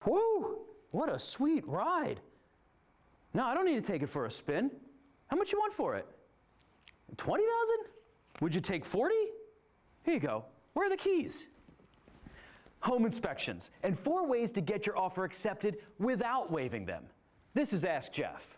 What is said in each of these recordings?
Woo! What a sweet ride. No, I don't need to take it for a spin. How much you want for it? 20,000? Would you take 40? Here you go. Where are the keys? Home inspections and 4 ways to get your offer accepted without waiving them. This is Ask Jeff.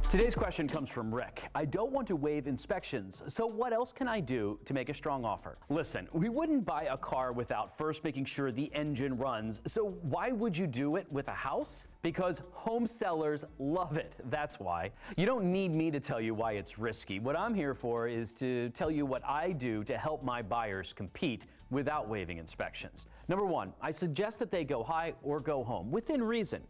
Today's question comes from Rick. I don't want to waive inspections, so what else can I do to make a strong offer? Listen, we wouldn't buy a car without first making sure the engine runs, so why would you do it with a house? Because home sellers love it, that's why. You don't need me to tell you why it's risky. What I'm here for is to tell you what I do to help my buyers compete without waiving inspections. Number 1, I suggest that they go high or go home, within reason.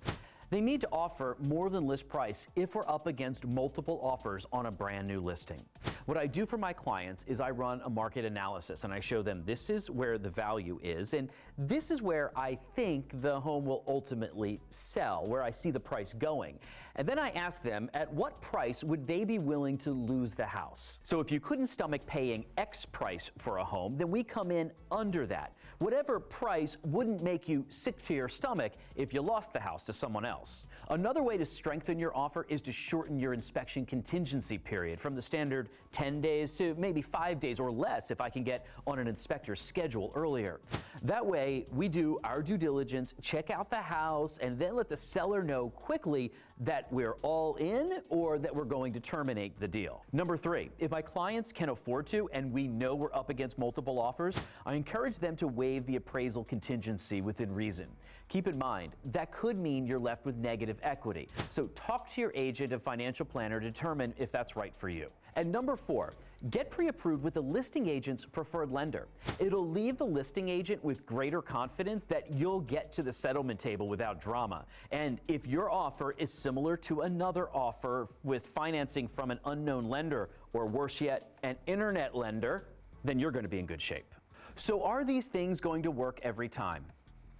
They need to offer more than list price if we're up against multiple offers on a brand new listing. What I do for my clients is I run a market analysis and I show them this is where the value is and this is where I think the home will ultimately sell, where I see the price going. And then I ask them at what price would they be willing to lose the house. So if you couldn't stomach paying X price for a home, then we come in under that. Whatever price wouldn't make you sick to your stomach if you lost the house to someone else. Another way to strengthen your offer is to shorten your inspection contingency period from the standard 10 days to maybe 5 days or less if I can get on an inspector's schedule earlier. That way, we do our due diligence, check out the house, and then let the seller know quickly that we're all in or that we're going to terminate the deal. Number 3, if my clients can afford to and we know we're up against multiple offers, I encourage them to waive the appraisal contingency within reason. Keep in mind, that could mean you're left with negative equity. So talk to your agent and financial planner to determine if that's right for you. And number 4, get pre-approved with the listing agent's preferred lender. It'll leave the listing agent with greater confidence that you'll get to the settlement table without drama. And if your offer is similar to another offer with financing from an unknown lender, or worse yet, an internet lender, then you're going to be in good shape. So are these things going to work every time?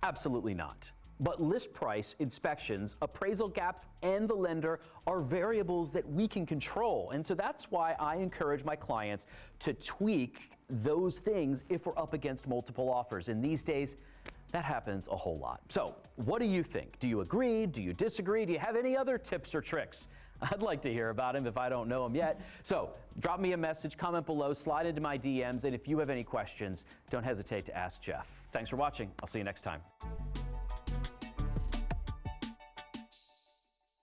Absolutely not. But list price, inspections, appraisal gaps, and the lender are variables that we can control. And so that's why I encourage my clients to tweak those things if we're up against multiple offers. And these days, that happens a whole lot. So what do you think? Do you agree? Do you disagree? Do you have any other tips or tricks? I'd like to hear about them if I don't know them yet. So drop me a message, comment below, slide into my DMs, and if you have any questions, don't hesitate to ask Jeff. Thanks for watching. I'll see you next time.